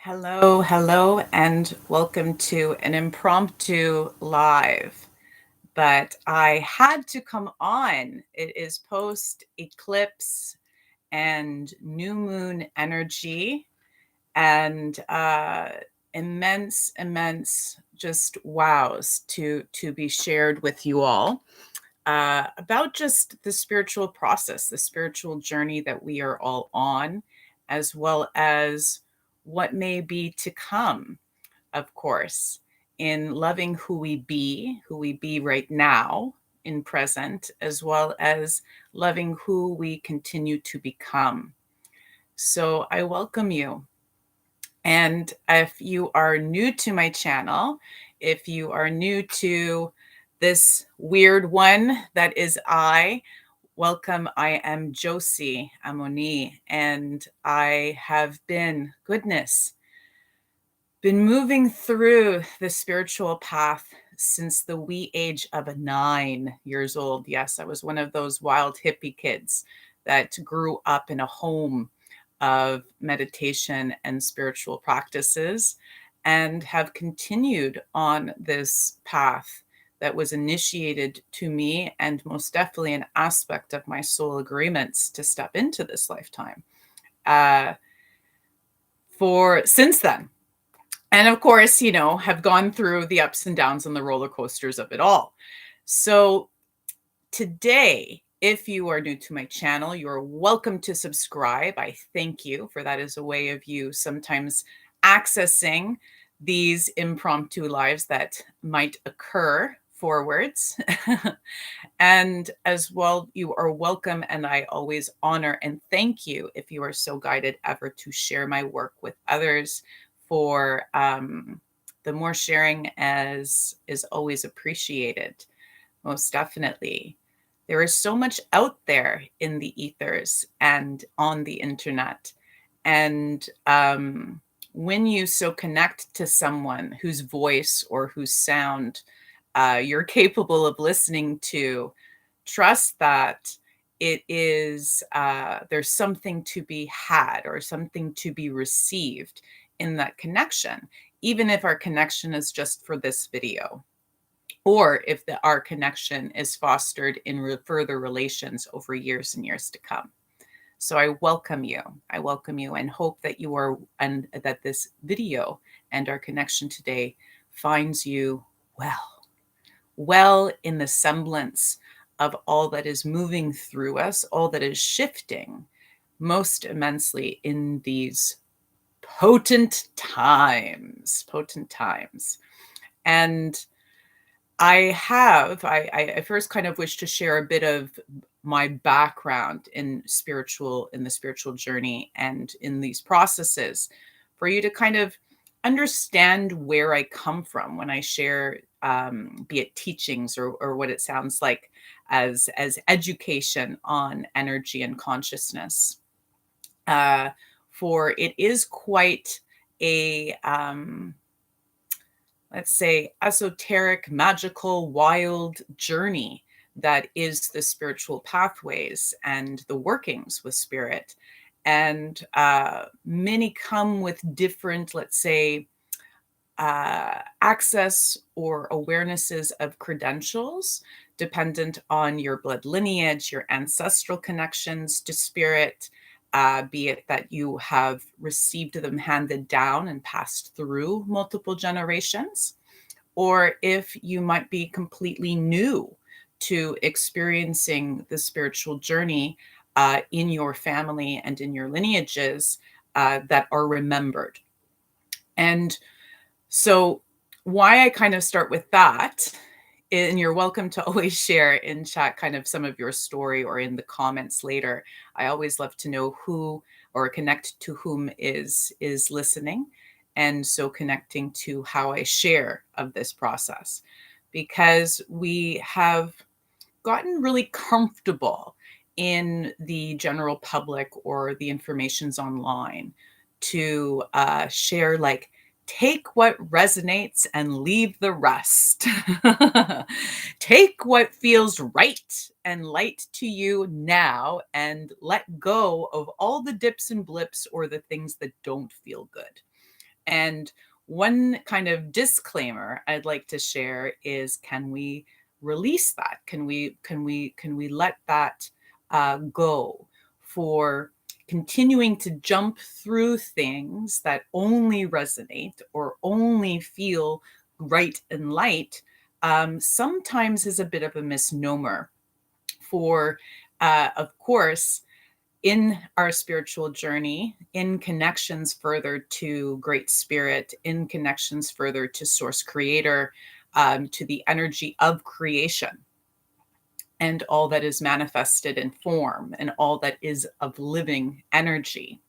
Hello, and welcome to an impromptu live. But I had to come on. It is post eclipse and new moon energy, and immense, just wows to be shared with you all about just the spiritual process, the spiritual journey that we are all on, as well as what may be to come, of course, in loving who we be right now in present, as well as loving who we continue to become. So I welcome you. And if you are new to my channel, if you are new to this weird one that is welcome. I am Josi Amoni, and I have been moving through the spiritual path since the wee age of 9 years old. Yes, I was one of those wild hippie kids that grew up in a home of meditation and spiritual practices and have continued on this path that was initiated to me and most definitely an aspect of my soul agreements to step into this lifetime for since then. And of course, have gone through the ups and downs and the roller coasters of it all. So today, if you are new to my channel, you are welcome to subscribe. I thank you for that as a way of you sometimes accessing these impromptu lives that might occur forwards. And as well, you are welcome. And I always honor and thank you if you are so guided ever to share my work with others. For the more sharing as is always appreciated, most definitely. There is so much out there in the ethers and on the internet. And when you so connect to someone whose voice or whose sound you're capable of listening to, trust that it is there's something to be had or something to be received in that connection, even if our connection is just for this video, or if our connection is fostered in further relations over years and years to come. So I welcome you. I welcome you and hope that you are, and that this video and our connection today finds you well in the semblance of all that is moving through us, all that is shifting most immensely in these potent times. And I first kind of wish to share a bit of my background in the spiritual journey and in these processes for you to kind of understand where I come from when I share, be it teachings or what it sounds like as education on energy and consciousness. For it is quite a let's say, esoteric, magical, wild journey that is the spiritual pathways and the workings with spirit. And many come with different, let's say, access or awarenesses of credentials, dependent on your blood lineage, your ancestral connections to spirit, be it that you have received them handed down and passed through multiple generations, or if you might be completely new to experiencing the spiritual journey in your family and in your lineages that are remembered. And so why I kind of start with that, and you're welcome to always share in chat kind of some of your story or in the comments later. I always love to know who or connect to whom is listening, and so connecting to how I share of this process, because we have gotten really comfortable in the general public or the information's online to share like, take what resonates and leave the rest. Take what feels right and light to you now and let go of all the dips and blips or the things that don't feel good. And one kind of disclaimer I'd like to share is, can we release that? Can we let that go, for continuing to jump through things that only resonate or only feel right and light, sometimes is a bit of a misnomer. For, of course, in our spiritual journey, in connections further to Great Spirit, in connections further to Source Creator, to the energy of creation, and all that is manifested in form, and all that is of living energy.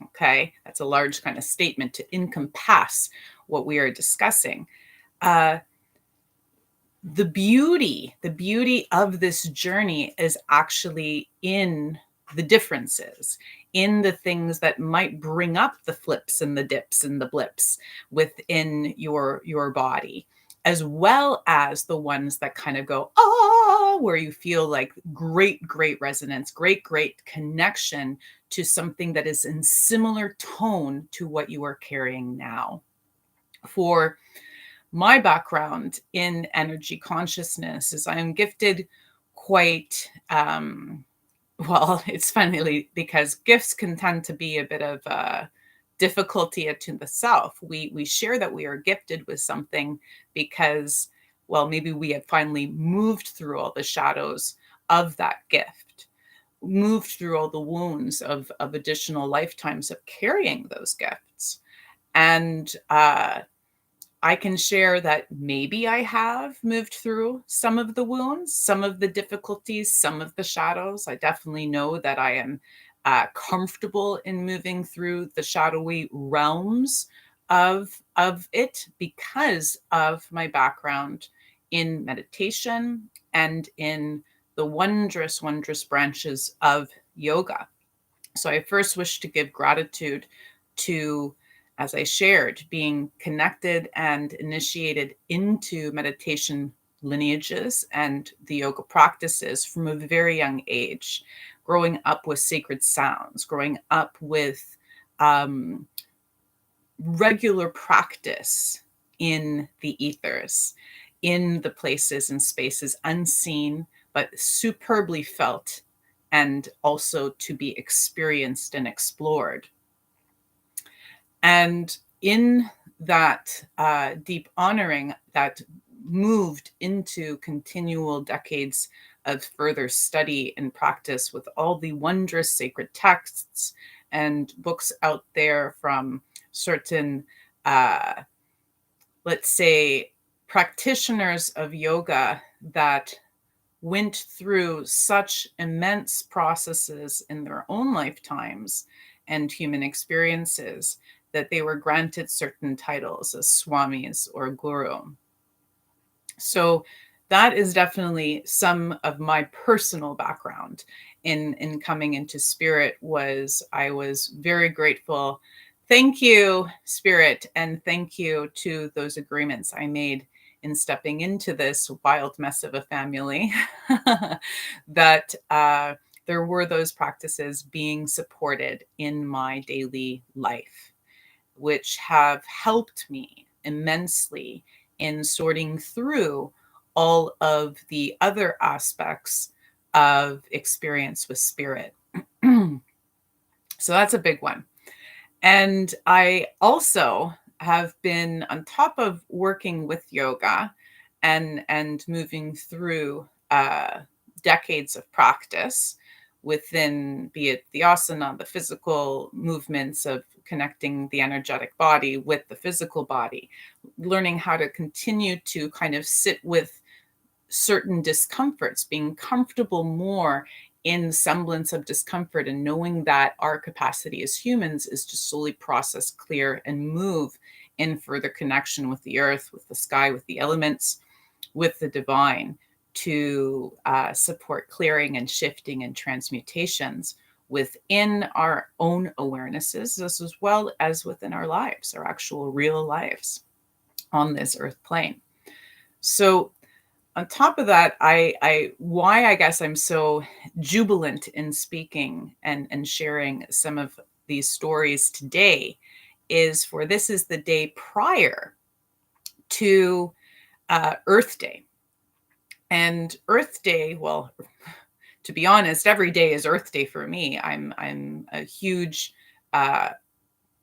Okay, that's a large kind of statement to encompass what we are discussing. Uh, the beauty of this journey is actually in the differences, in the things that might bring up the flips and the dips and the blips within your body, as well as the ones that kind of go, ah, where you feel like great resonance, great connection to something that is in similar tone to what you are carrying now. For my background in energy consciousness is, I am gifted quite, well, it's funny because gifts can tend to be a bit of a difficulty to the self. We share that we are gifted with something because, well, maybe we have finally moved through all the shadows of that gift, moved through all the wounds of additional lifetimes of carrying those gifts. And I can share that maybe I have moved through some of the wounds, some of the difficulties, some of the shadows. I definitely know that I am comfortable in moving through the shadowy realms of it, because of my background in meditation and in the wondrous branches of yoga. So I first wish to give gratitude to, as I shared, being connected and initiated into meditation lineages and the yoga practices from a very young age, growing up with sacred sounds, growing up with um, regular practice in the ethers, in the places and spaces unseen, but superbly felt, and also to be experienced and explored. And in that deep honoring that moved into continual decades of further study and practice with all the wondrous sacred texts and books out there from certain, uh, let's say, practitioners of yoga that went through such immense processes in their own lifetimes and human experiences that they were granted certain titles as swamis or guru. So that is definitely some of my personal background in coming into spirit. Was I was very grateful. Thank you, spirit, and thank you to those agreements I made in stepping into this wild mess of a family, that there were those practices being supported in my daily life, which have helped me immensely in sorting through all of the other aspects of experience with spirit. So that's a big one. And I also have been, on top of working with yoga and moving through decades of practice within, be it the asana, the physical movements of connecting the energetic body with the physical body, learning how to continue to kind of sit with certain discomforts, being comfortable more in semblance of discomfort, and knowing that our capacity as humans is to slowly process, clear, and move in further connection with the earth, with the sky, with the elements, with the divine, to support clearing and shifting and transmutations within our own awarenesses, as well as within our lives, our actual real lives on this earth plane. So on top of that, why I guess I'm so jubilant in speaking and sharing some of these stories today this is the day prior to Earth Day. And Earth Day, well, to be honest, every day is Earth Day for me. I'm a huge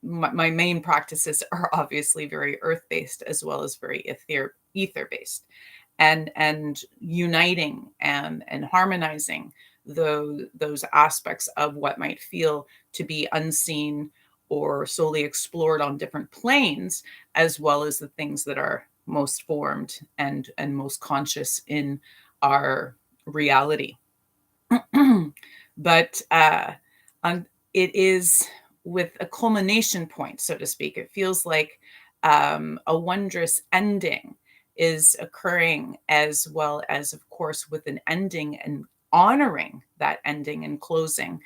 my main practices are obviously very earth-based as well as very ether-based, and uniting and harmonizing those aspects of what might feel to be unseen or solely explored on different planes, as well as the things that are most formed and most conscious in our reality. But on, it is with a culmination point, so to speak. It feels like a wondrous ending is occurring, as well as, of course, with an ending and honoring that ending and closing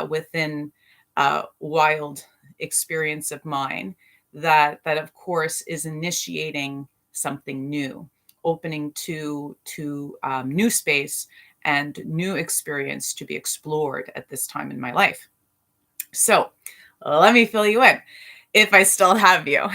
within a wild experience of mine that of course is initiating something new, opening to new space and new experience to be explored at this time in my life. So let me fill you in. If I still have you,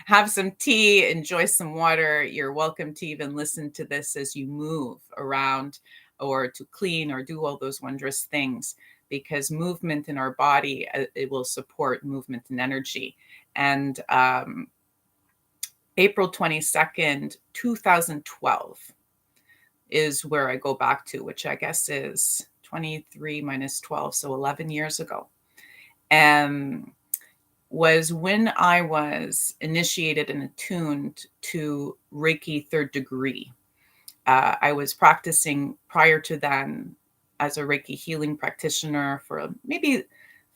have some tea, enjoy some water. You're welcome to even listen to this as you move around or to clean or do all those wondrous things, because movement in our body, it will support movement and energy. And April 22nd, 2012 is where I go back to, which I guess is 23 minus 12, so 11 years ago. Was when I was initiated and attuned to Reiki third degree. I was practicing prior to then as a Reiki healing practitioner for maybe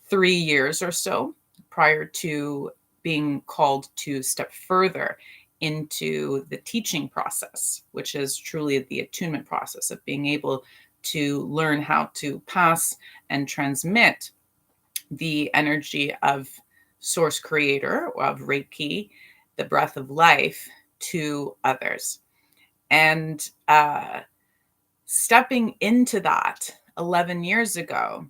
3 years or so, prior to being called to step further into the teaching process, which is truly the attunement process of being able to learn how to pass and transmit the energy of source creator, of Reiki, the breath of life, to others. And stepping into that 11 years ago,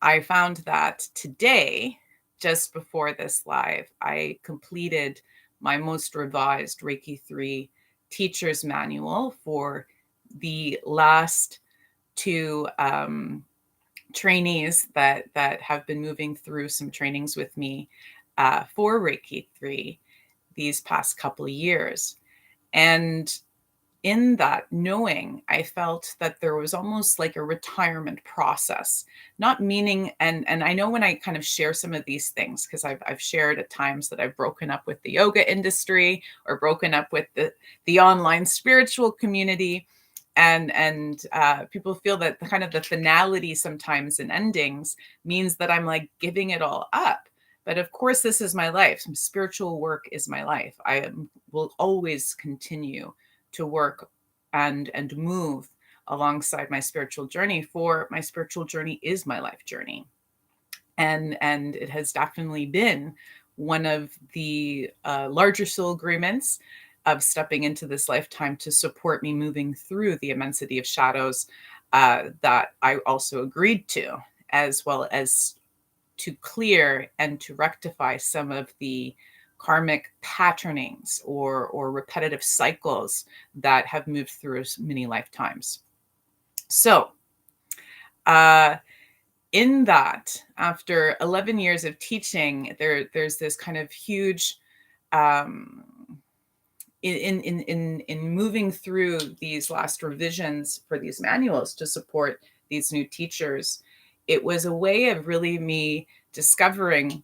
I found that today, just before this live, I completed my most revised Reiki 3 teacher's manual for the last two trainees that have been moving through some trainings with me for Reiki 3 these past couple of years. And in that knowing, I felt that there was almost like a retirement process, not meaning, and I know when I kind of share some of these things, because I've shared at times that I've broken up with the yoga industry or broken up with the online spiritual community. And people feel that the kind of the finality sometimes in endings means that I'm like giving it all up. But of course, this is my life. Spiritual work is my life. Will always continue to work and move alongside my spiritual journey, for my spiritual journey is my life journey. And it has definitely been one of the larger soul agreements of stepping into this lifetime to support me moving through the immensity of shadows that I also agreed to, as well as to clear and to rectify some of the karmic patternings or repetitive cycles that have moved through many lifetimes. So in that, after 11 years of teaching, there's this kind of huge in moving through these last revisions for these manuals to support these new teachers. It was a way of really me discovering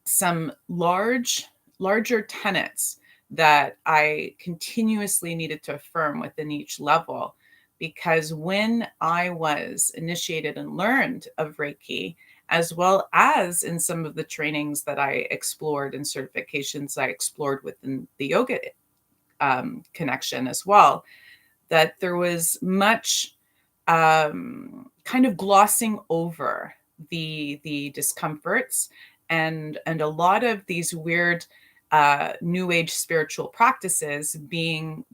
some larger tenets that I continuously needed to affirm within each level. Because when I was initiated and learned of Reiki, as well as in some of the trainings that I explored and certifications I explored within the yoga connection as well, that there was much kind of glossing over the discomforts and a lot of these weird new age spiritual practices being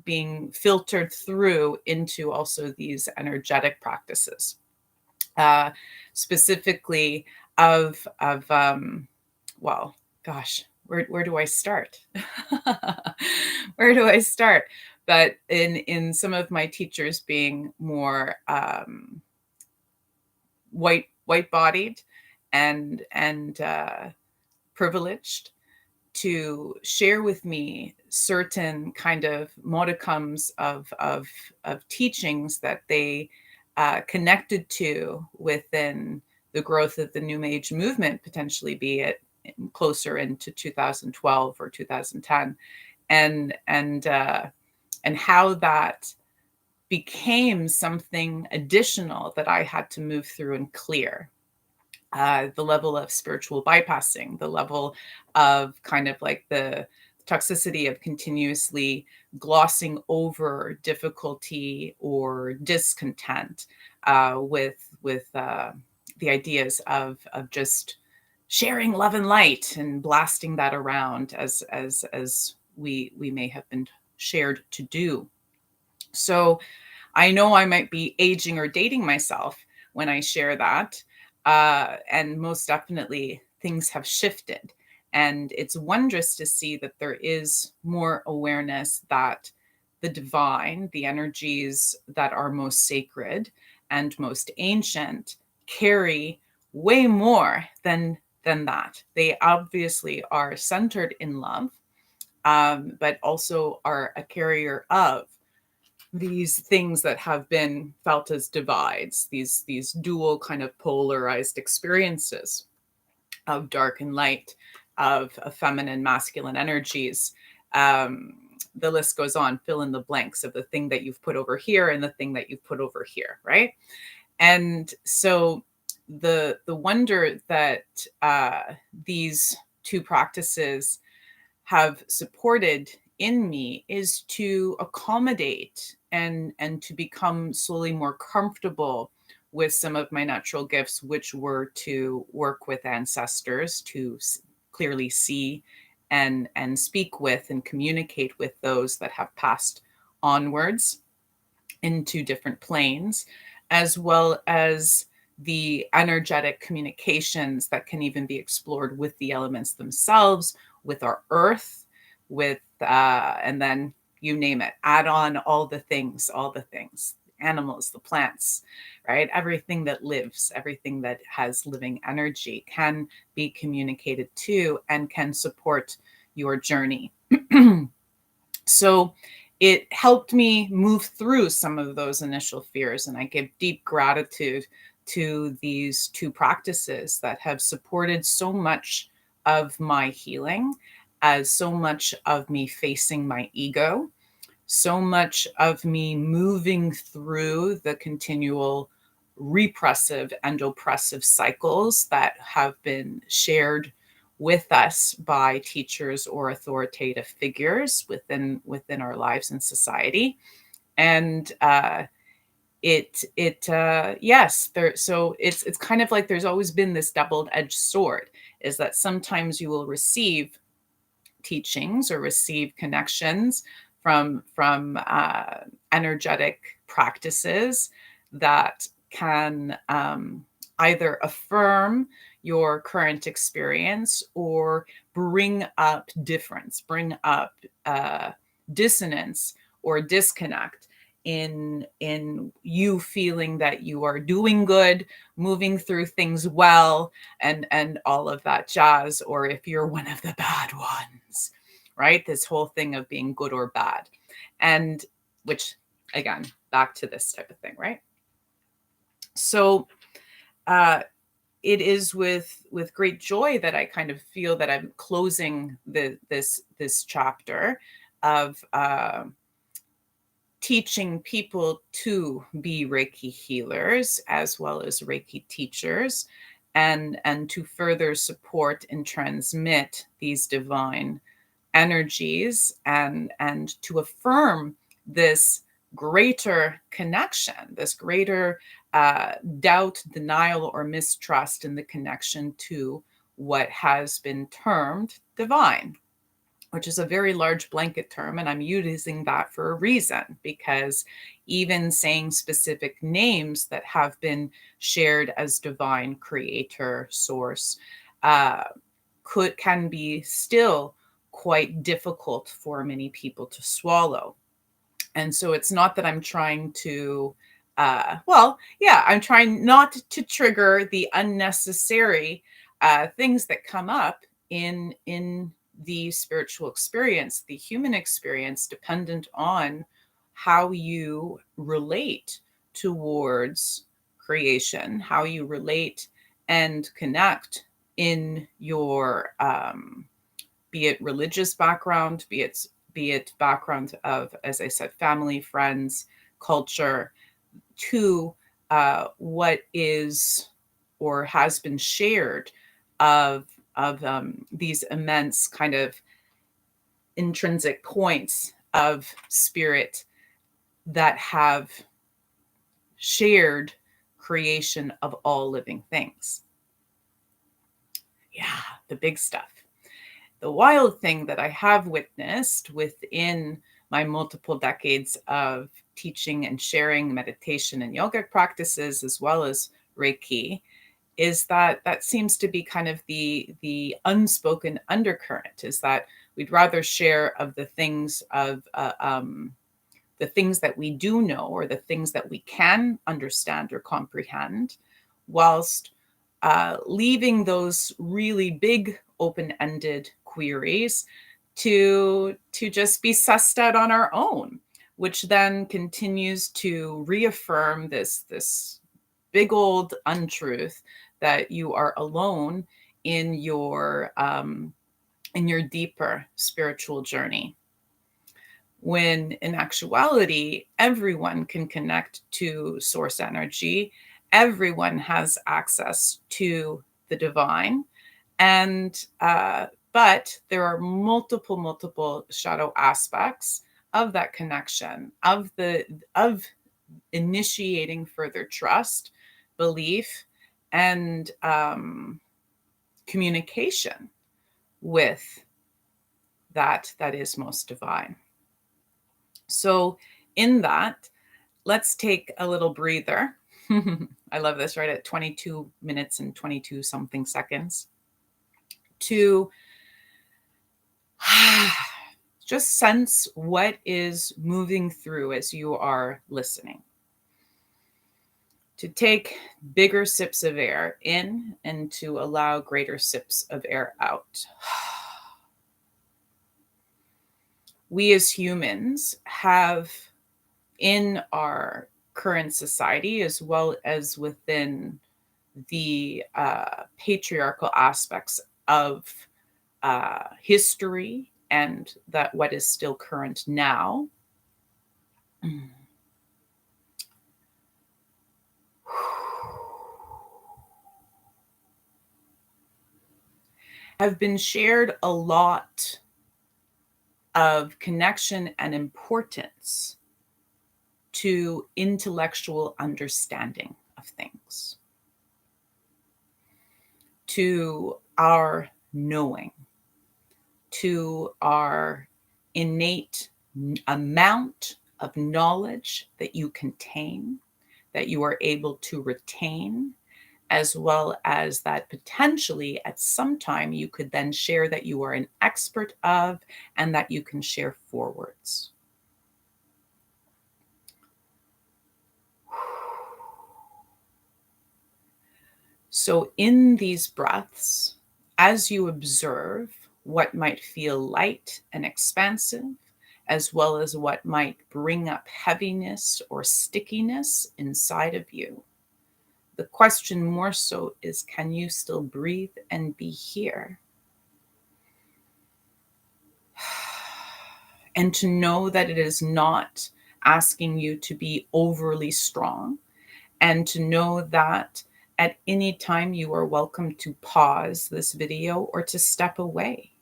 filtered through into also these energetic practices, specifically of well, gosh, where do I start? Where do I start? But in some of my teachers being more white bodied and privileged, to share with me certain kind of modicums of teachings that they connected to within the growth of the New Age movement, potentially be it closer into 2012 or 2010, and how that became something additional that I had to move through and clear. The level of spiritual bypassing, the level of kind of like the toxicity of continuously glossing over difficulty or discontent with the ideas of just sharing love and light and blasting that around as we may have been shared to do. So I know I might be aging or dating myself when I share that. And most definitely, things have shifted. And it's wondrous to see that there is more awareness that the divine, the energies that are most sacred and most ancient, carry way more than that. They obviously are centered in love, but also are a carrier of these things that have been felt as divides, these dual kind of polarized experiences of dark and light, of feminine, masculine energies. The list goes on, fill in the blanks of the thing that you've put over here and the thing that you've put over here, right? And so the wonder that these two practices have supported in me is to accommodate and to become slowly more comfortable with some of my natural gifts, which were to work with ancestors, to clearly see and speak with and communicate with those that have passed onwards into different planes, as well as the energetic communications that can even be explored with the elements themselves, with our earth, with and then you name it, add on all the things, animals, the plants, right? Everything that lives, everything that has living energy can be communicated to and can support your journey. So it helped me move through some of those initial fears. And I give deep gratitude to these two practices that have supported so much of my healing, as so much of me facing my ego, so much of me moving through the continual repressive and oppressive cycles that have been shared with us by teachers or authoritative figures within our lives and society. And yes, there, so it's kind of like there's always been this double-edged sword, is that sometimes you will receive teachings or receive connections from energetic practices that can either affirm your current experience or bring up difference, bring up dissonance or disconnect in you feeling that you are doing good, moving through things well, and all of that jazz, or if you're one of the bad ones, right? This whole thing of being good or bad. And which, again, back to this type of thing, right? So it is with great joy that I kind of feel that I'm closing this chapter of teaching people to be Reiki healers as well as Reiki teachers, and to further support and transmit these divine energies, and to affirm this greater connection, this greater doubt, denial, or mistrust in the connection to what has been termed divine, which is a very large blanket term. And I'm using that for a reason, because even saying specific names that have been shared as divine, creator, source, uh, can be still quite difficult for many people to swallow. And so it's not that I'm trying to, I'm trying not to trigger the unnecessary things that come up in the spiritual experience, the human experience, dependent on how you relate towards creation, how you relate and connect in your be it religious background, be it background of, as I said, family, friends, culture, to what is or has been shared of these immense kind of intrinsic points of spirit that have shared creation of all living things. Yeah, the big stuff. The wild thing that I have witnessed within my multiple decades of teaching and sharing meditation and yogic practices, as well as Reiki, is that seems to be kind of the unspoken undercurrent, is that we'd rather share of the things that we do know, or the things that we can understand or comprehend, whilst leaving those really big open-ended queries to just be sussed out on our own, which then continues to reaffirm this big old untruth that you are alone in your deeper spiritual journey, when in actuality everyone can connect to source energy. Everyone has access to the divine, and but there are multiple shadow aspects of that connection, of initiating further trust, belief, and communication with that is most divine. So in that, let's take a little breather. I love this, right at 22 minutes and 22 something seconds, to just sense what is moving through as you are listening. To take bigger sips of air in and to allow greater sips of air out. We as humans have, in our current society, as well as within the patriarchal aspects of history and that what is still current now, have been shared a lot of connection and importance to intellectual understanding of things, to our knowing, to our innate amount of knowledge that you contain, that you are able to retain, as well as that potentially at some time you could then share that you are an expert of and that you can share forwards. So in these breaths, as you observe what might feel light and expansive, as well as what might bring up heaviness or stickiness inside of you, the question more so is, can you still breathe and be here? And to know that it is not asking you to be overly strong, and to know that at any time you are welcome to pause this video or to step away.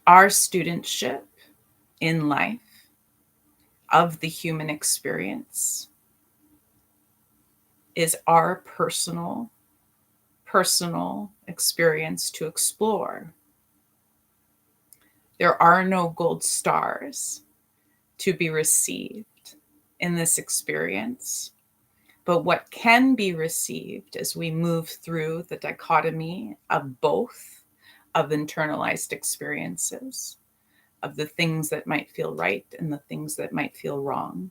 Our studentship in life of the human experience is our personal experience to explore. There are no gold stars to be received in this experience. But what can be received as we move through the dichotomy of both, of internalized experiences, of the things that might feel right and the things that might feel wrong,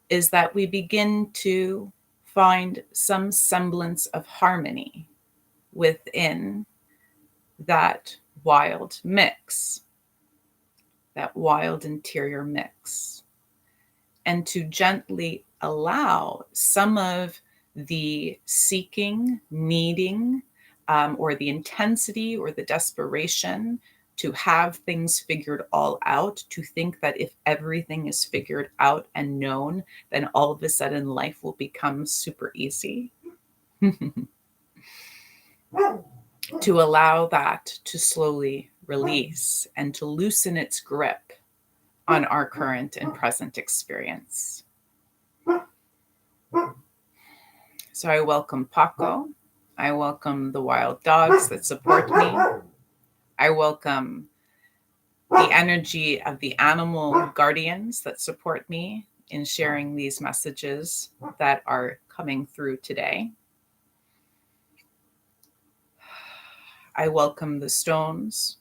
is that we begin to find some semblance of harmony within that wild mix, that wild interior mix, and to gently allow some of the seeking, needing, or the intensity or the desperation to have things figured all out, to think that if everything is figured out and known, then all of a sudden life will become super easy. To allow that to slowly release and to loosen its grip on our current and present experience. So I welcome Paco. I welcome the wild dogs that support me. I welcome the energy of the animal guardians that support me in sharing these messages that are coming through today. I welcome the stones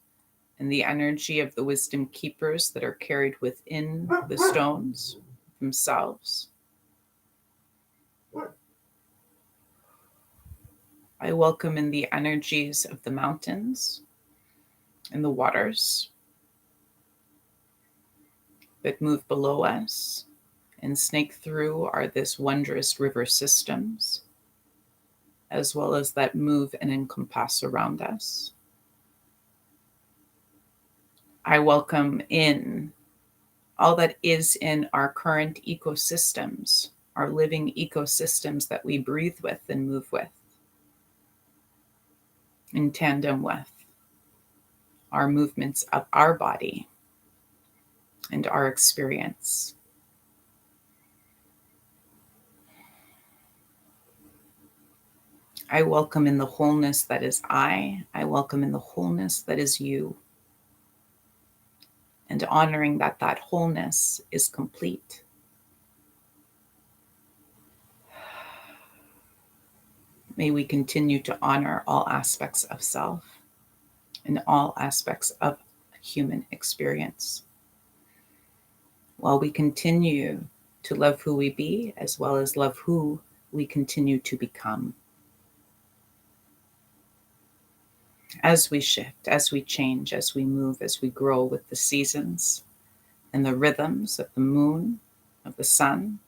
and the energy of the wisdom keepers that are carried within the stones themselves. I welcome in the energies of the mountains and the waters that move below us and snake through are this wondrous river systems, as well as that move and encompass around us. I welcome in all that is in our current ecosystems, our living ecosystems that we breathe with and move with, in tandem with our movements of our body and our experience. I welcome in the wholeness that is I welcome in the wholeness that is you. And honoring that that wholeness is complete. May we continue to honor all aspects of self and all aspects of human experience, while we continue to love who we be, as well as love who we continue to become. As we shift, as we change, as we move, as we grow with the seasons and the rhythms of the moon, of the sun,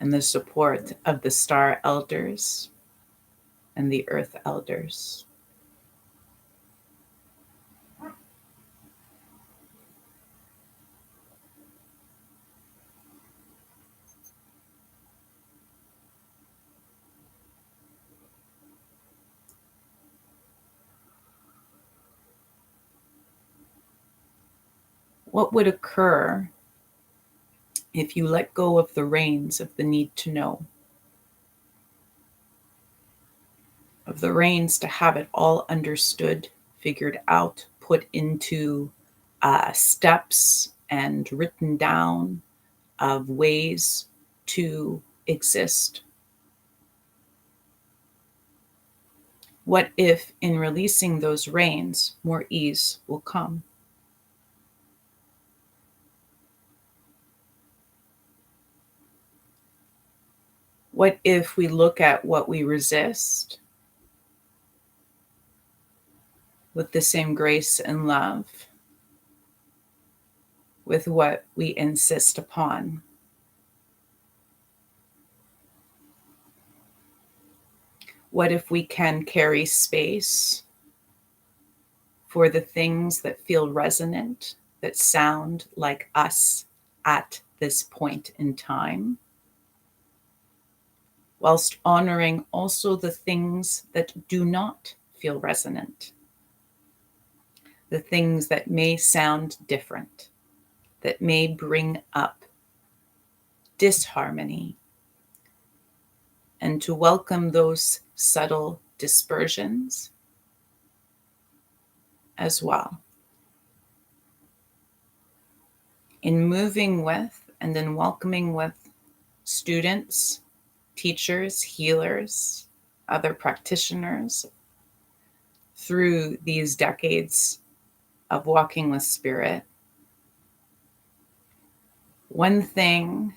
and the support of the star elders and the earth elders. What would occur if you let go of the reins of the need to know, of the reins to have it all understood, figured out, put into steps and written down of ways to exist? What if in releasing those reins, more ease will come? What if we look at what we resist with the same grace and love with what we insist upon? What if we can carry space for the things that feel resonant, that sound like us at this point in time, whilst honoring also the things that do not feel resonant, the things that may sound different, that may bring up disharmony, and to welcome those subtle dispersions as well. In moving with and in welcoming with students, teachers, healers, other practitioners through these decades of walking with spirit, one thing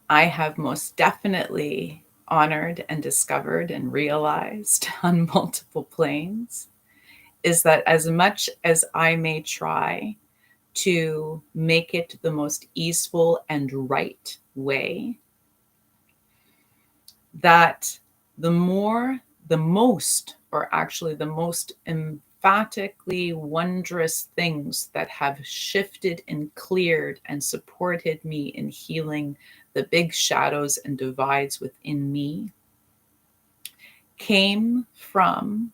I have most definitely honored and discovered and realized on multiple planes is that as much as I may try to make it the most easeful and right way, that the most, or actually the most emphatically wondrous things that have shifted and cleared and supported me in healing the big shadows and divides within me came from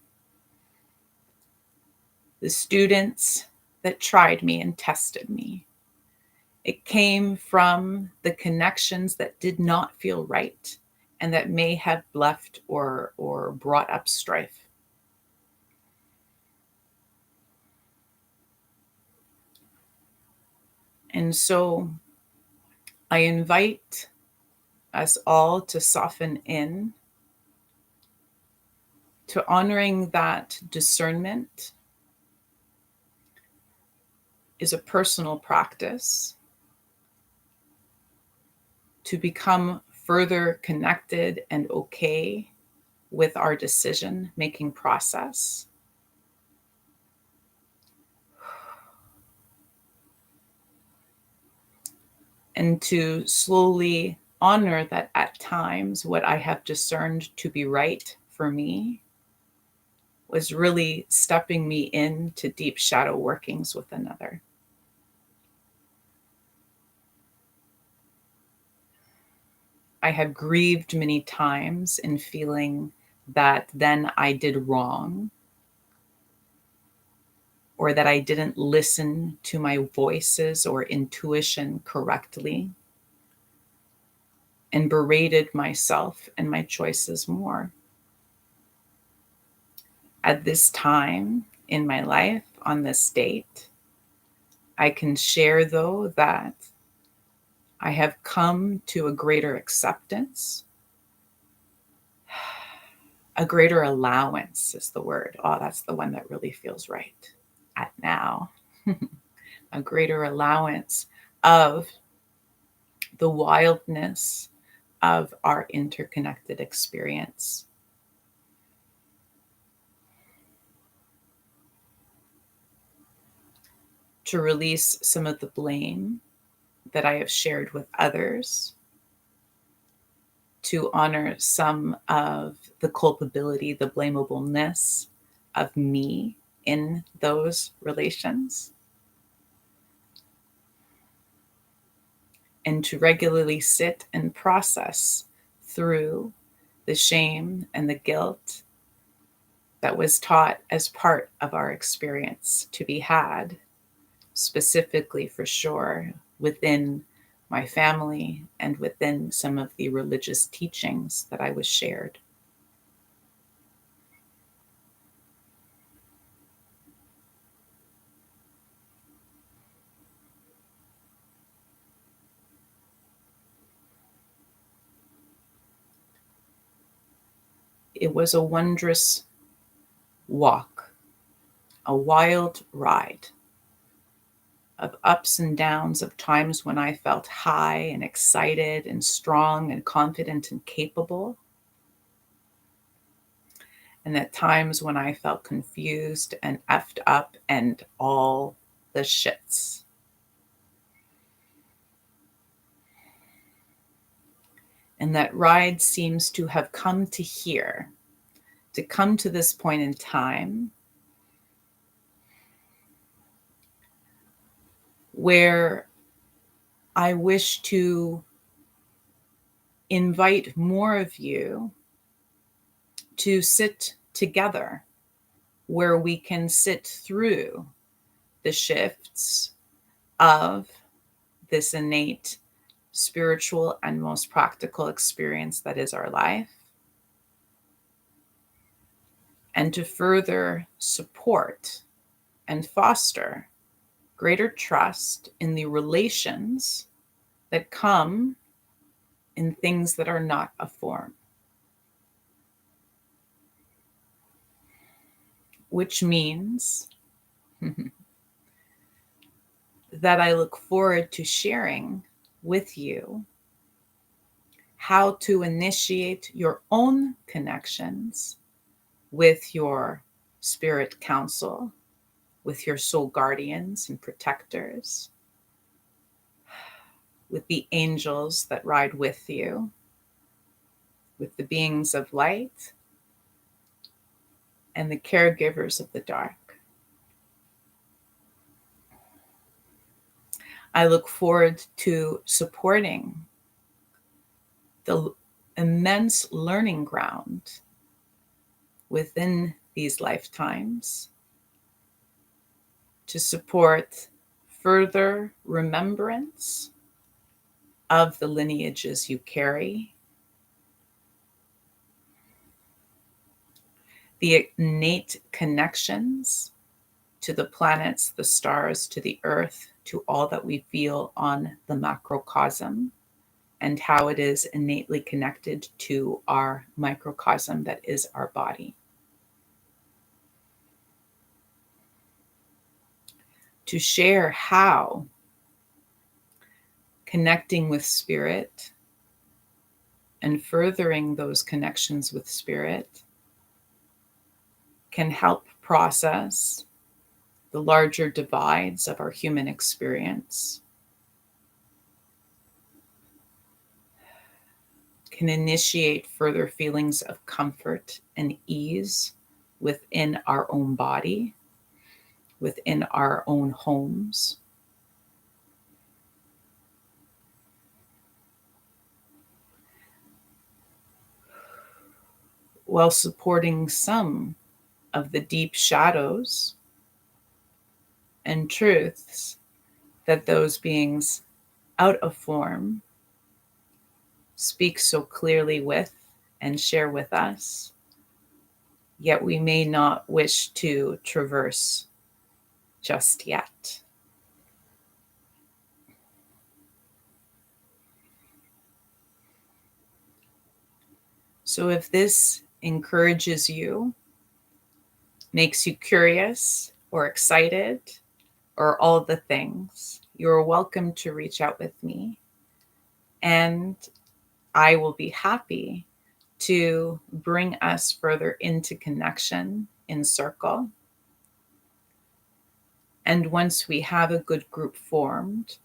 the students that tried me and tested me. It came from the connections that did not feel right and that may have left or brought up strife. And so I invite us all to soften in to honoring that discernment is a personal practice to become further connected and okay with our decision making process. And to slowly honor that at times what I have discerned to be right for me was really stepping me into deep shadow workings with another. I have grieved many times in feeling that then I did wrong, or that I didn't listen to my voices or intuition correctly, and berated myself and my choices more. At this time in my life, on this date, I can share, though, that I have come to a greater acceptance. A greater allowance is the word. Oh, that's the one that really feels right at now. A greater allowance of the wildness of our interconnected experience. To release some of the blame that I have shared with others, to honor some of the culpability, the blamableness of me in those relations, and to regularly sit and process through the shame and the guilt that was taught as part of our experience to be had, specifically for sure within my family and within some of the religious teachings that I was shared. It was a wondrous walk, a wild ride of ups and downs, of times when I felt high and excited and strong and confident and capable, and at times when I felt confused and effed up and all the shits. And that ride seems to have come to here, to come to this point in time where I wish to invite more of you to sit together, where we can sit through the shifts of this innate spiritual and most practical experience that is our life, and to further support and foster greater trust in the relations that come in things that are not a form, which means that I look forward to sharing with you how to initiate your own connections with your spirit counsel, with your soul guardians and protectors, with the angels that ride with you, with the beings of light, and the caregivers of the dark. I look forward to supporting the immense learning ground within these lifetimes to support further remembrance of the lineages you carry, the innate connections to the planets, the stars, to the earth, to all that we feel on the macrocosm, and how it is innately connected to our microcosm that is our body. To share how connecting with spirit and furthering those connections with spirit can help process the larger divides of our human experience, can initiate further feelings of comfort and ease within our own body, within our own homes. While supporting some of the deep shadows and truths that those beings out of form speak so clearly with and share with us, yet we may not wish to traverse just yet. So if this encourages you, makes you curious or excited, or all the things, you're welcome to reach out with me. And I will be happy to bring us further into connection in circle. And once we have a good group formed,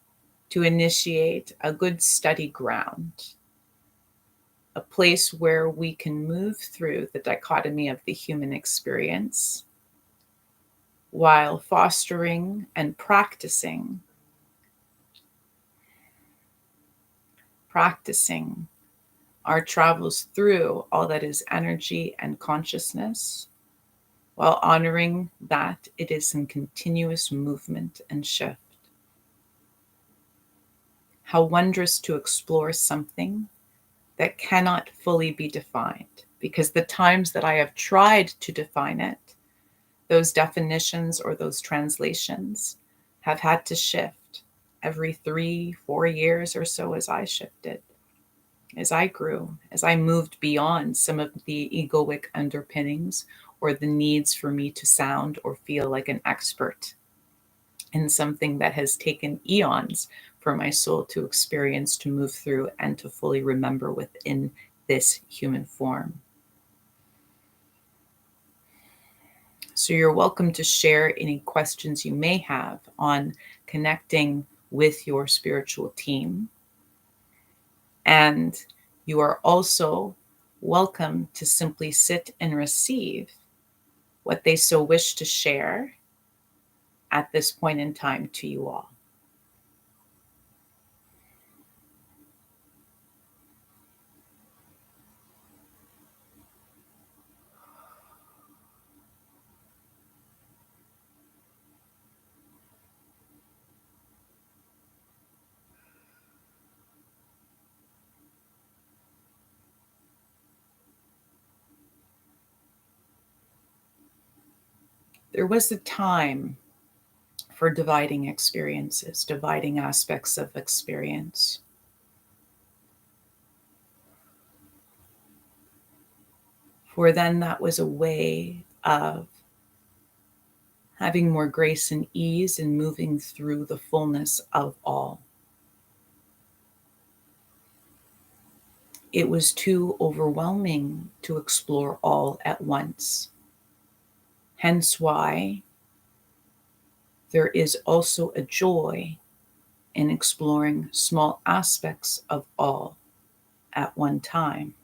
to initiate a good study ground, a place where we can move through the dichotomy of the human experience while fostering and practicing our travels through all that is energy and consciousness, while honoring that it is in continuous movement and shift. How wondrous to explore something that cannot fully be defined, because the times that I have tried to define it, those definitions or those translations have had to shift every 3-4 years or so as I shifted, as I grew, as I moved beyond some of the egoic underpinnings or the needs for me to sound or feel like an expert in something that has taken eons for my soul to experience, to move through, and to fully remember within this human form. So you're welcome to share any questions you may have on connecting with your spiritual team. And you are also welcome to simply sit and receive what they so wish to share at this point in time to you all. There was a time for dividing experiences, dividing aspects of experience. For then that was a way of having more grace and ease in moving through the fullness of all. It was too overwhelming to explore all at once. Hence why there is also a joy in exploring small aspects of all at one time.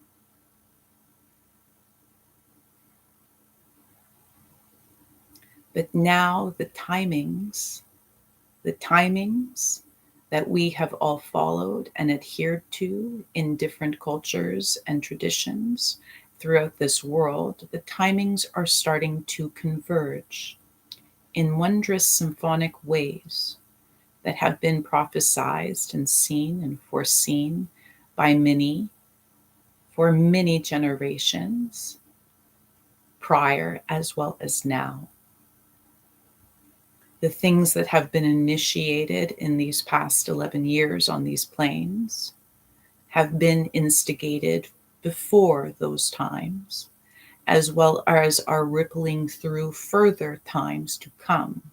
But now the timings that we have all followed and adhered to in different cultures and traditions throughout this world, the timings are starting to converge in wondrous symphonic ways that have been prophesized and seen and foreseen by many for many generations prior as well as now. The things that have been initiated in these past 11 years on these planes have been instigated before those times, as well as are rippling through further times to come.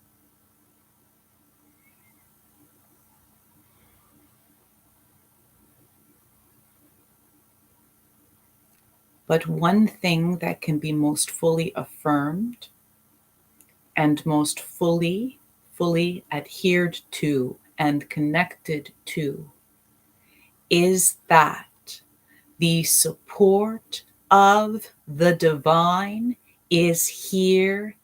But one thing that can be most fully affirmed and most fully adhered to and connected to is that the support of the divine is here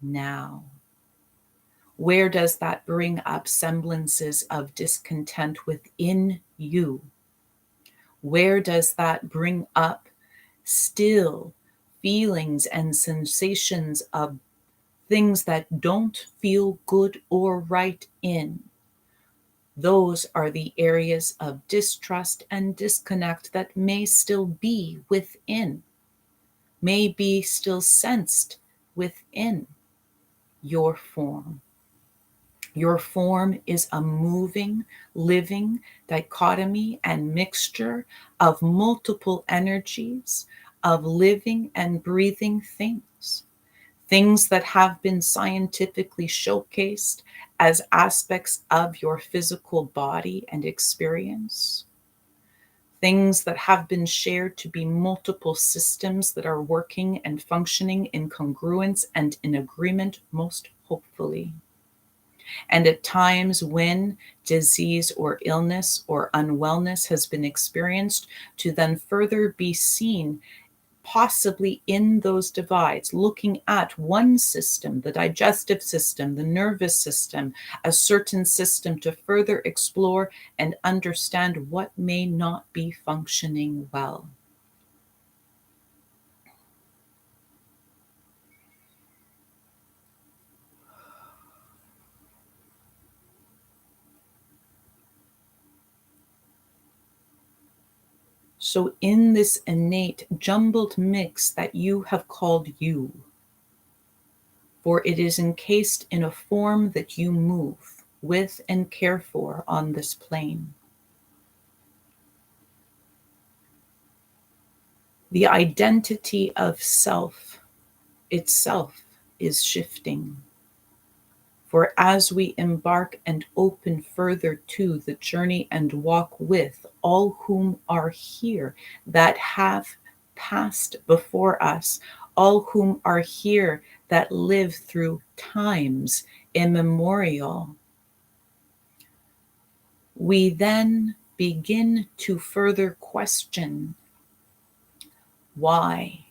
now. Where does that bring up semblances of discontent within you? Where does that bring up still feelings and sensations of things that don't feel good or right in? Those are the areas of distrust and disconnect that may still be within, may be still sensed within your form. Your form is a moving, living dichotomy and mixture of multiple energies, of living and breathing things. Things that have been scientifically showcased as aspects of your physical body and experience. Things that have been shared to be multiple systems that are working and functioning in congruence and in agreement, most hopefully. And at times when disease or illness or unwellness has been experienced, to then further be seen possibly in those divides, looking at one system, the digestive system, the nervous system, a certain system, to further explore and understand what may not be functioning well. So in this innate jumbled mix that you have called you, for it is encased in a form that you move with and care for on this plane. The identity of self itself is shifting. For as we embark and open further to the journey and walk with all whom are here that have passed before us, all whom are here that live through times immemorial, we then begin to further question, why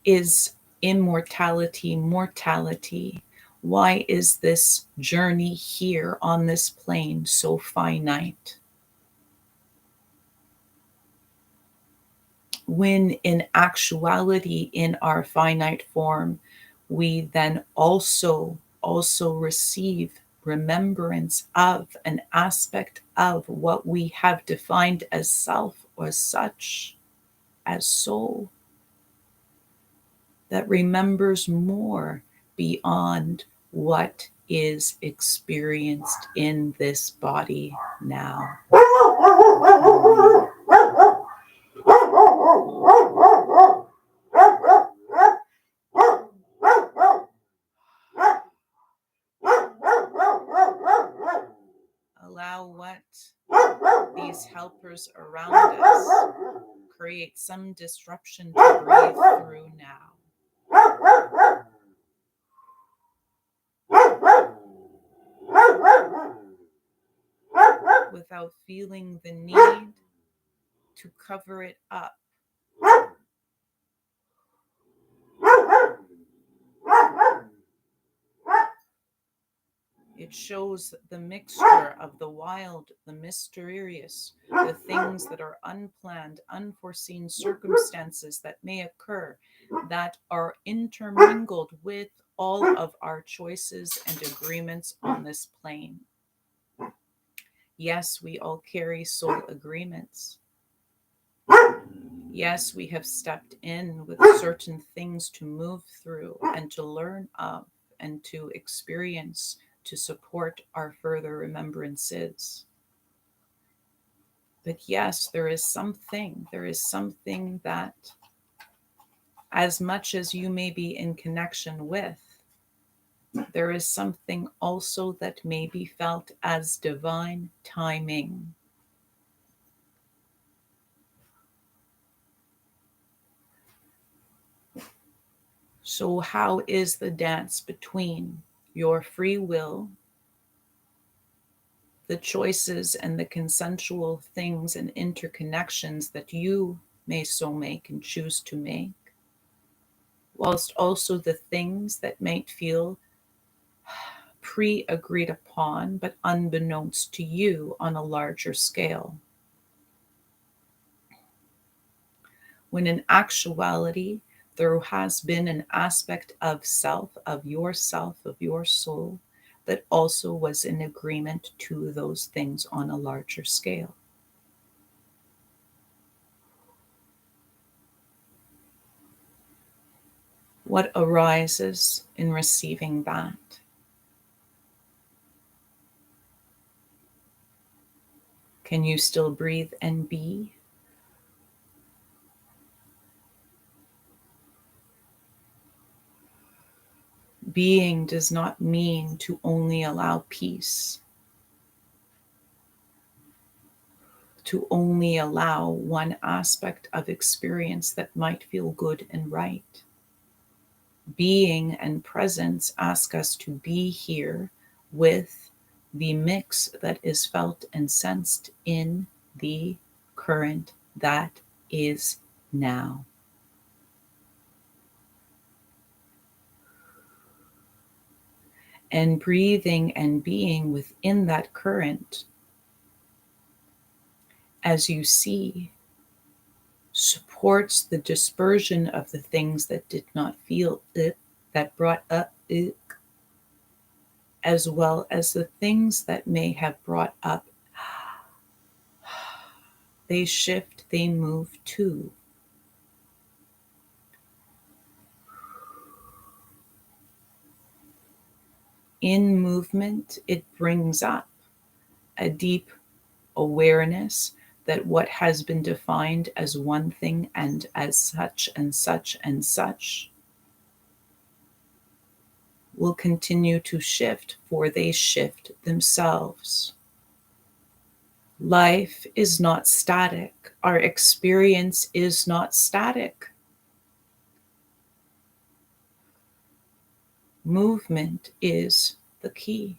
is immortality mortality? Why is this journey here on this plane so finite? When in actuality, in our finite form, we then also receive remembrance of an aspect of what we have defined as self or such, as soul, that remembers more beyond what is experienced in this body now. Allow what these helpers around us create some disruption to breathe through now. Without feeling the need to cover it up. It shows the mixture of the wild, the mysterious, the things that are unplanned, unforeseen circumstances that may occur that are intermingled with all of our choices and agreements on this plane. Yes, we all carry soul agreements. Yes, we have stepped in with certain things to move through and to learn of and to experience to support our further remembrances. But yes, there is something that, as much as you may be in connection with, there is something also that may be felt as divine timing. So, how is the dance between your free will, the choices and the consensual things and interconnections that you may so make and choose to make, whilst also the things that might feel pre-agreed upon but unbeknownst to you on a larger scale? When in actuality, there has been an aspect of self, of your soul, that also was in agreement to those things on a larger scale. What arises in receiving that? Can you still breathe and be? Being does not mean to only allow peace, to only allow one aspect of experience that might feel good and right. Being and presence ask us to be here with the mix that is felt and sensed in the current that is now. And breathing and being within that current, as you see, supports the dispersion of the things that did not feel it, that brought up it, as well as the things that may have brought up. They shift, they move too. In movement, it brings up a deep awareness that what has been defined as one thing and as such and such and such will continue to shift, for they shift themselves. Life is not static. Our experience is not static. Movement is the key.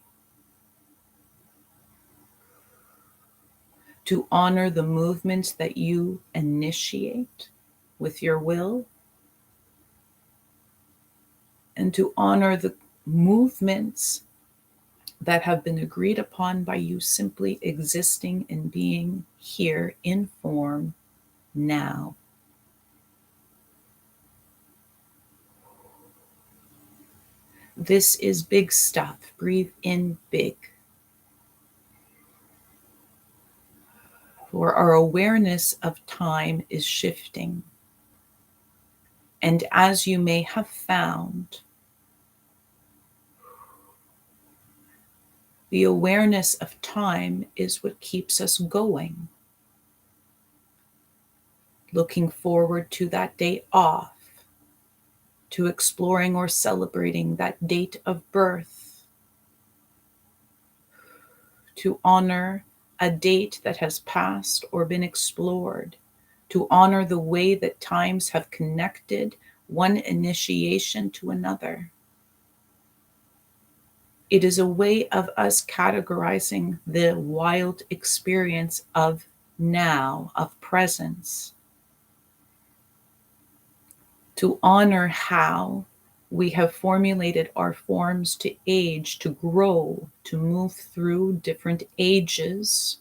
To honor the movements that you initiate with your will, and to honor the movements that have been agreed upon by you simply existing and being here in form now. This is big stuff. Breathe in big. For our awareness of time is shifting. And as you may have found, the awareness of time is what keeps us going. looking forward to that day off, to exploring or celebrating that date of birth, to honor a date that has passed or been explored, to honor the way that times have connected one initiation to another. It is a way of us categorizing the wild experience of now, of presence, to honor how we have formulated our forms to age, to grow, to move through different ages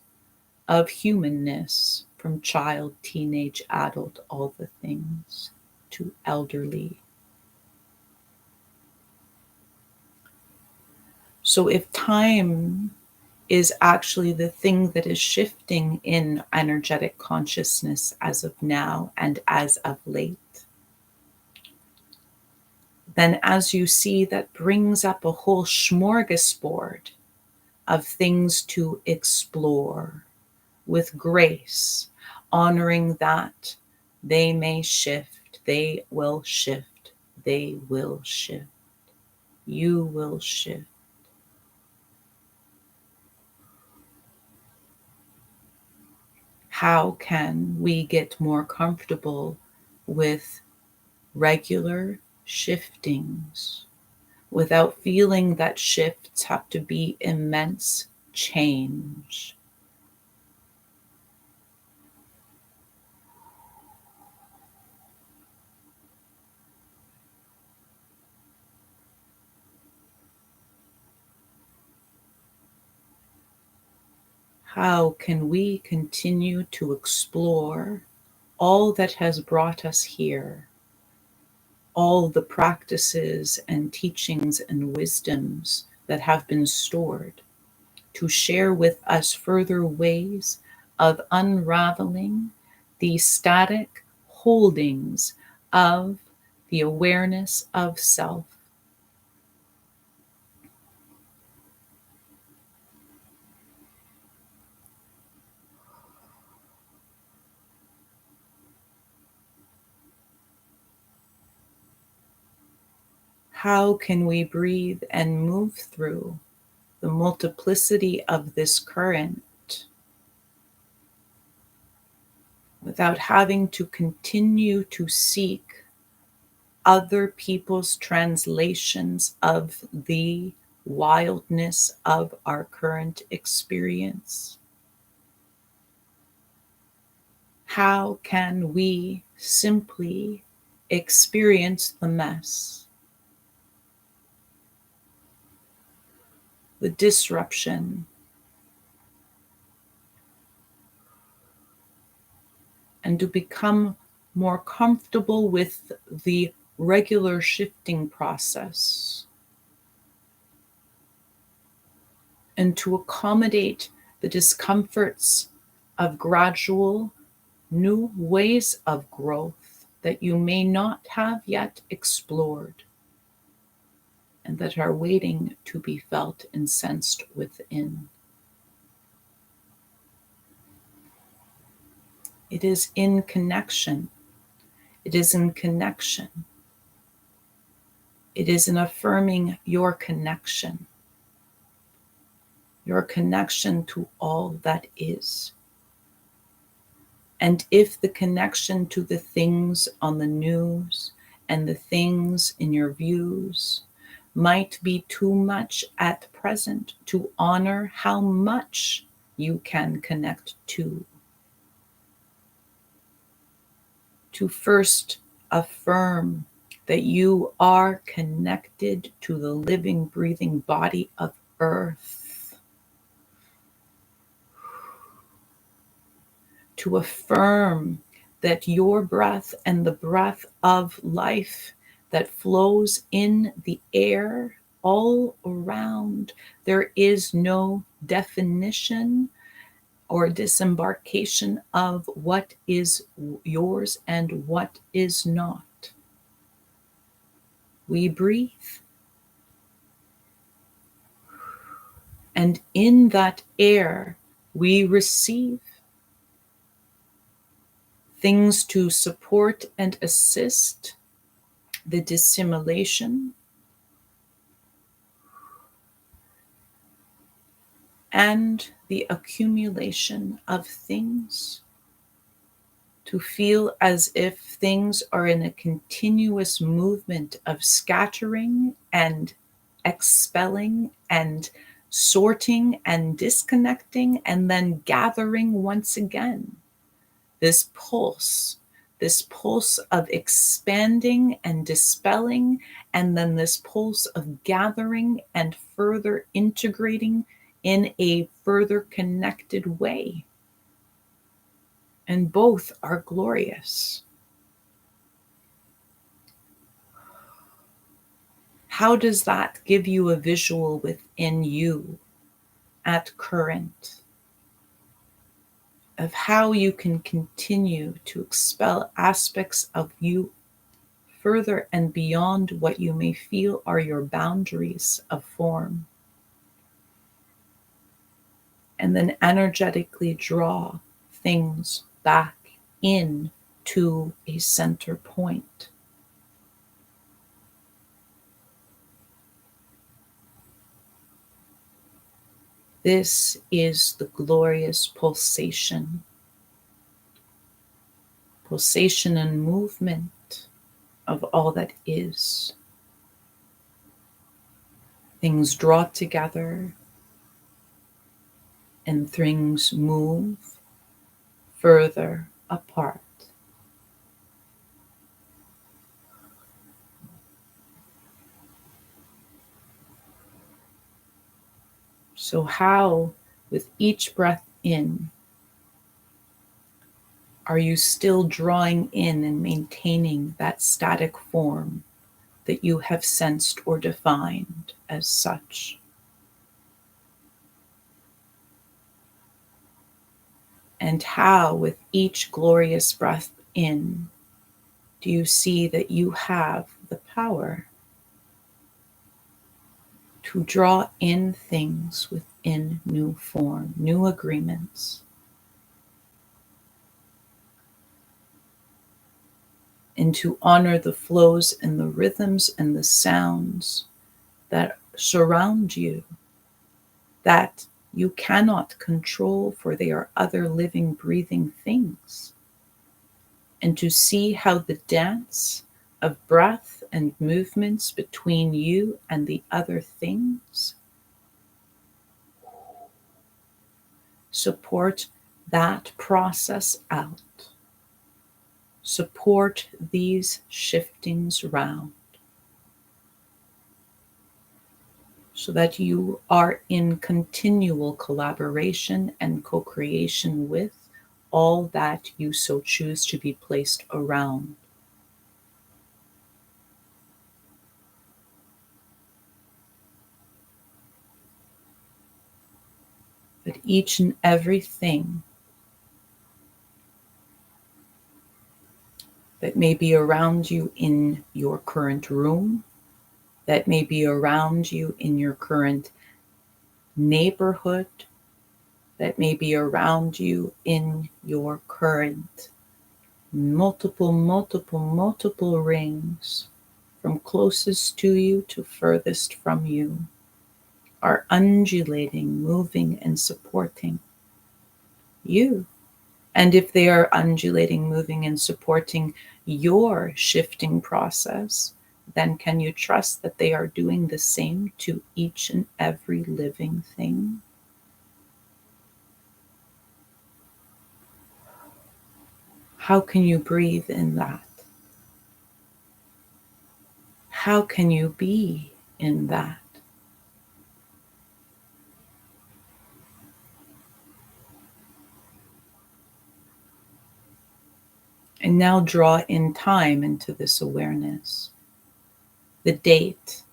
of humanness, from child, teenage, adult, all the things, to elderly. So if time is actually the thing that is shifting in energetic consciousness as of now and as of late, then as you see, that brings up a whole smorgasbord of things to explore with grace, honoring that they may shift, they will shift, they will shift, you will shift. How can we get more comfortable with regular shiftings without feeling that shifts have to be immense change? How can we continue to explore all that has brought us here, all the practices and teachings and wisdoms that have been stored, to share with us further ways of unraveling the static holdings of the awareness of self? How can we breathe and move through the multiplicity of this current without having to continue to seek other people's translations of the wildness of our current experience? How can we simply experience the mess, the disruption, and to become more comfortable with the regular shifting process, and to accommodate the discomforts of gradual new ways of growth that you may not have yet explored and that are waiting to be felt and sensed within. It is in connection. It is in connection. It is in affirming your connection to all that is. And if the connection to the things on the news and the things in your views might be too much at present, to honor how much you can connect to first affirm that you are connected to the living, breathing body of Earth, to affirm that your breath and the breath of life that flows in the air all around, there is no definition or disembarkation of what is yours and what is not. We breathe. And in that air, we receive things to support and assist the dissimulation and the accumulation of things, to feel as if things are in a continuous movement of scattering and expelling and sorting and disconnecting and then gathering once again. This pulse, this pulse of expanding and dispelling, and then this pulse of gathering and further integrating in a further connected way. And both are glorious. How does that give you a visual within you at current of how you can continue to expel aspects of you further and beyond what you may feel are your boundaries of form? And then energetically draw things back in to a center point. This is the glorious pulsation and movement of all that is. Things draw together and things move further apart. So how, with each breath in, are you still drawing in and maintaining that static form that you have sensed or defined as such? And how, with each glorious breath in, do you see that you have the power to draw in things within new form, new agreements, and to honor the flows and the rhythms and the sounds that surround you, that you cannot control, for they are other living, breathing things, and to see how the dance of breath and movements between you and the other things support that process out. Support these shiftings round so that you are in continual collaboration and co-creation with all that you so choose to be placed around. But each and everything that may be around you in your current room, that may be around you in your current neighborhood, that may be around you in your current multiple rings, from closest to you to furthest from you, are undulating, moving, and supporting you. And if they are undulating, moving, and supporting your shifting process, then can you trust that they are doing the same to each and every living thing? How can you breathe in that? How can you be in that? And now draw in time into this awareness. The date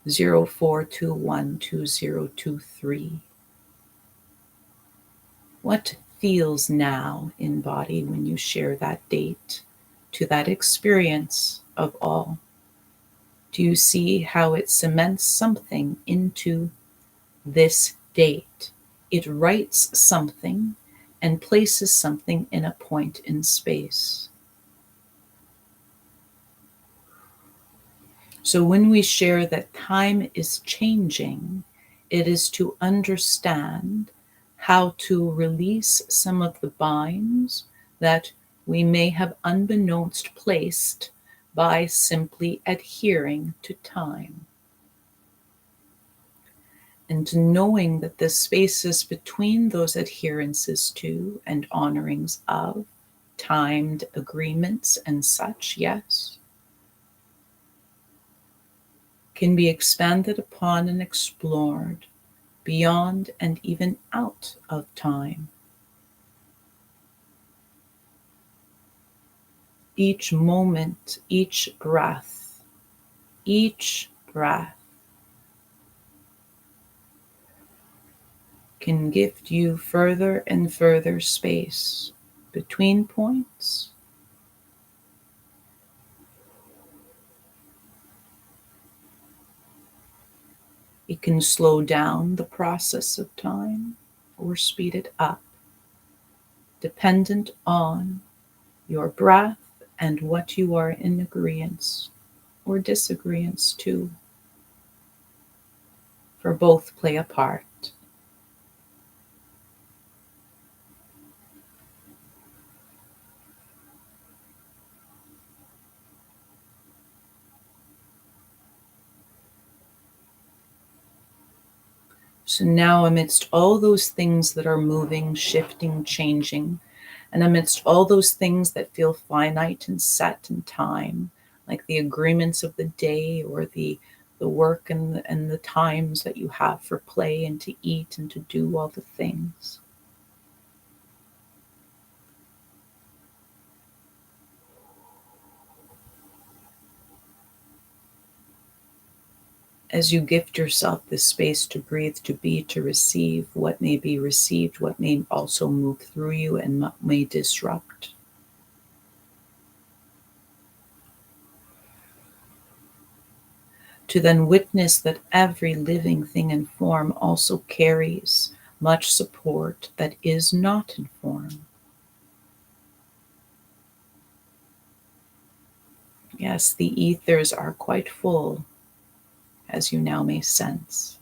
04212023. What feels now in body when you share that date to that experience of all? Do you see how it cements something into this date? It writes something and places something in a point in space. So when we share that time is changing, it is to understand how to release some of the binds that we may have unbeknownst placed by simply adhering to time. And knowing that the spaces between those adherences to and honorings of timed agreements and such, yes, can be expanded upon and explored beyond and even out of time. Each moment, each breath can gift you further and further space between points. It can slow down the process of time or speed it up, dependent on your breath and what you are in agreement or disagreement to, for both play a part. So now, amidst all those things that are moving, shifting, changing, and amidst all those things that feel finite and set in time, like the agreements of the day or the work and the times that you have for play and to eat and to do all the things. As you gift yourself this space to breathe, to be, to receive what may be received, what may also move through you and may disrupt. To then witness that every living thing in form also carries much support that is not in form. Yes, the ethers are quite full, as you now may sense.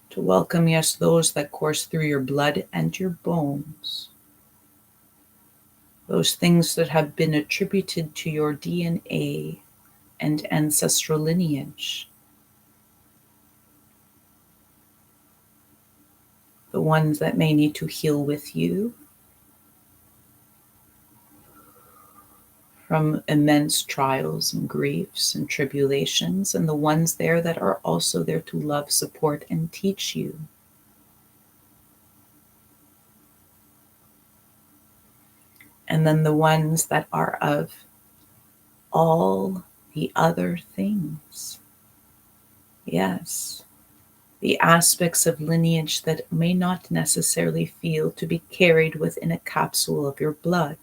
To welcome, yes, those that course through your blood and your bones. Those things that have been attributed to your DNA and ancestral lineage. The ones that may need to heal with you from immense trials and griefs and tribulations, and the ones there that are also there to love, support, and teach you. And then the ones that are of all the other things. Yes, the aspects of lineage that may not necessarily feel to be carried within a capsule of your blood.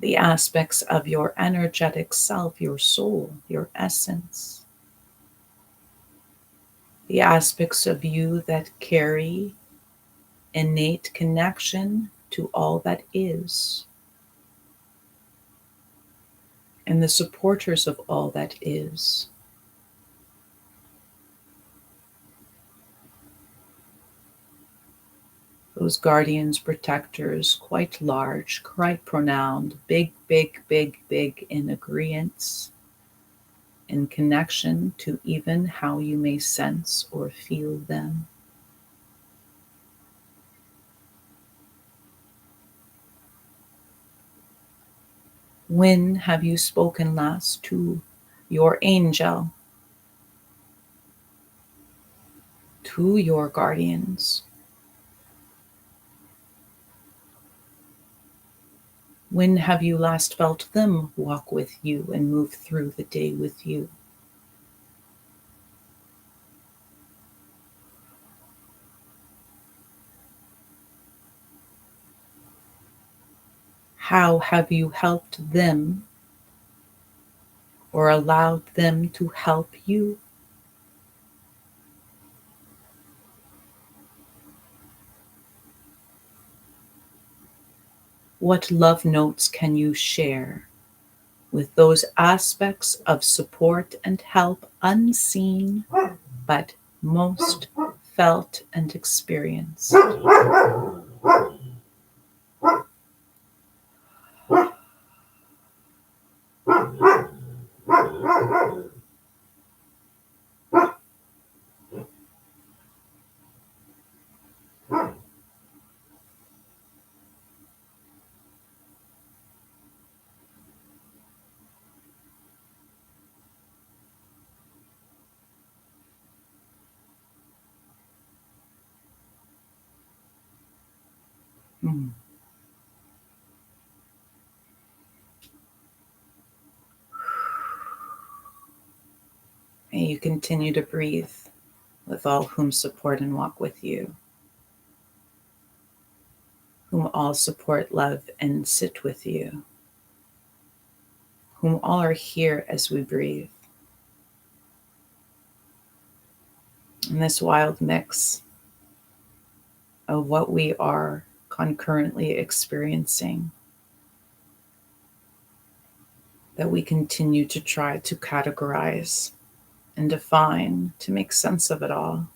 The aspects of your energetic self, your soul, your essence. The aspects of you that carry innate connection to all that is, and the supporters of all that is. Those guardians, protectors, quite large, quite pronounced, big, big, big, big in agreement, in connection to even how you may sense or feel them. When have you spoken last to your angel, to your guardians? When have you last felt them walk with you and move through the day with you? How have you helped them or allowed them to help you? What love notes can you share with those aspects of support and help unseen but most felt and experienced? Mm. May you continue to breathe with all whom support and walk with you, whom all support, love, and sit with you, whom all are here as we breathe. In this wild mix of what we are concurrently experiencing, that we continue to try to categorize and define to make sense of it all.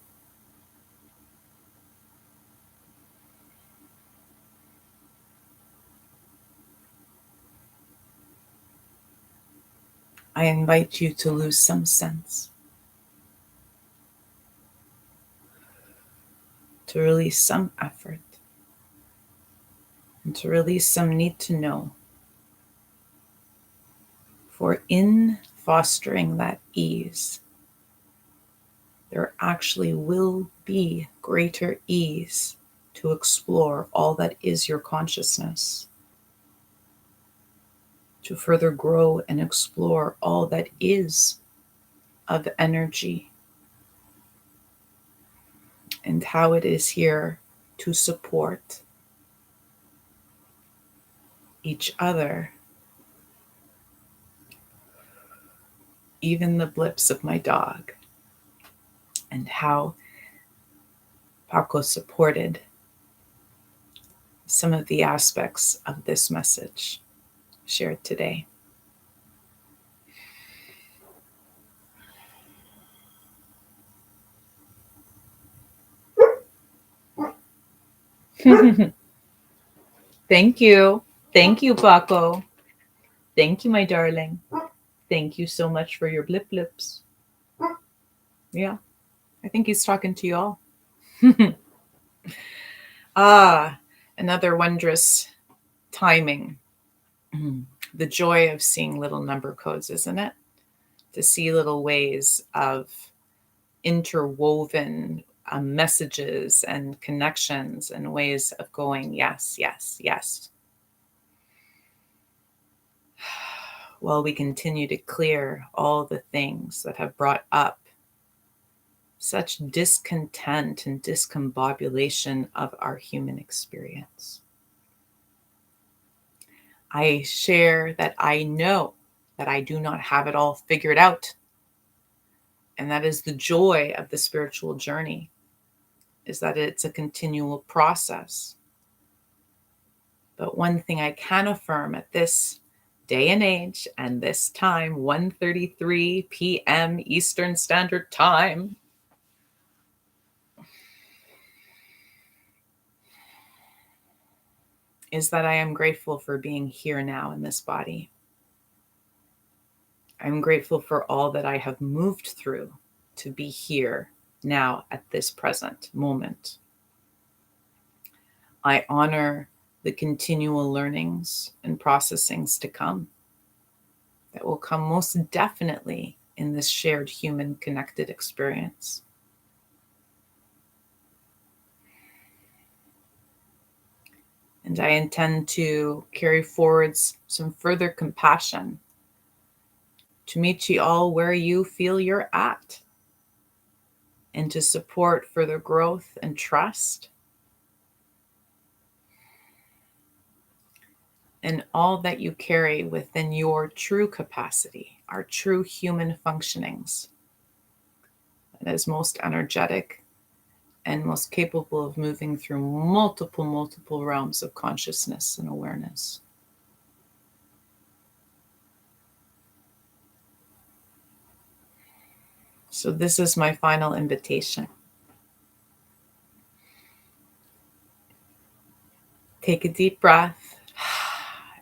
I invite you to lose some sense, to release some effort, and to release some need to know. For in fostering that ease, there actually will be greater ease to explore all that is your consciousness, to further grow and explore all that is of energy, and how it is here to support each other, even the blips of my dog, and how Paco supported some of the aspects of this message shared today. Thank you. Thank you, Paco. Thank you, my darling. Thank you so much for your blip blips. Yeah, I think he's talking to you all. Another wondrous timing. The joy of seeing little number codes, isn't it? To see little ways of interwoven messages and connections and ways of going, yes, yes, yes. While we continue to clear all the things that have brought up such discontent and discombobulation of our human experience. I share that I know that I do not have it all figured out. And that is the joy of the spiritual journey, is that it's a continual process. But one thing I can affirm at this day and age and this time, 1:33 p.m. Eastern Standard Time, is that I am grateful for being here now in this body. I'm grateful for all that I have moved through to be here now at this present moment. I honor the continual learnings and processings to come that will come most definitely in this shared human connected experience. And I intend to carry forwards some further compassion to meet you all where you feel you're at, and to support further growth and trust and all that you carry within your true capacity our true human functionings. That is most energetic and most capable of moving through multiple realms of consciousness and awareness. So this is my final invitation. Take a deep breath.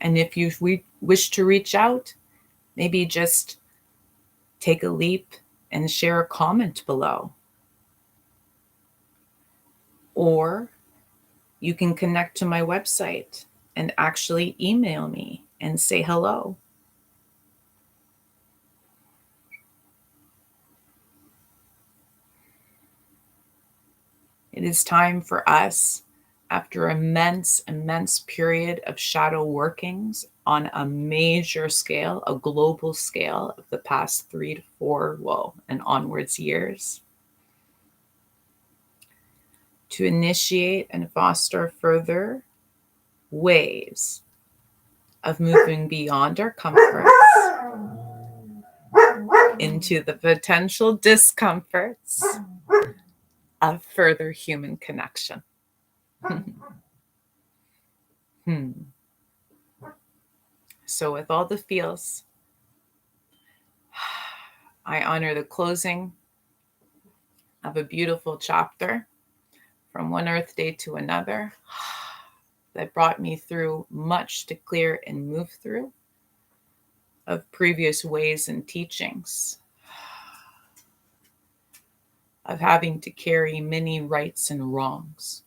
And if you wish to reach out, maybe just take a leap and share a comment below. Or you can connect to my website and actually email me and say hello. It is time for us, after immense period of shadow workings on a major scale, a global scale of the past 3 to 4, and onwards years, to initiate and foster further ways of moving beyond our comforts into the potential discomforts of further human connection. So with all the feels, I honor the closing of a beautiful chapter from one Earth Day to another that brought me through much to clear and move through of previous ways and teachings, of having to carry many rights and wrongs.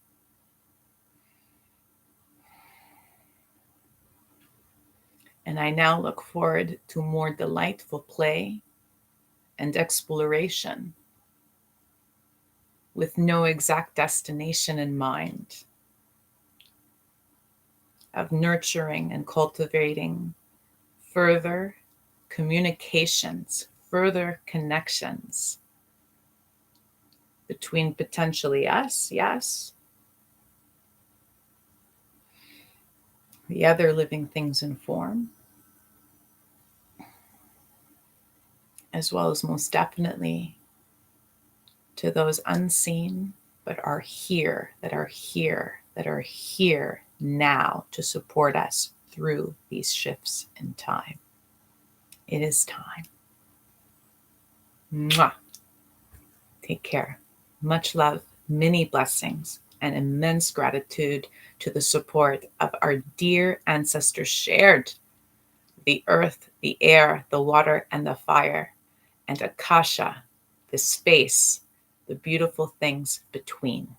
And I now look forward to more delightful play and exploration with no exact destination in mind, of nurturing and cultivating further communications, further connections between potentially us, yes, the other living things in form, as well as most definitely to those unseen but are here, that are here now to support us through these shifts in time. It is time. Mwah. Take care. Much love, many blessings, and immense gratitude to the support of our dear ancestors shared the earth, the air, the water, and the fire, and Akasha, the space, the beautiful things between.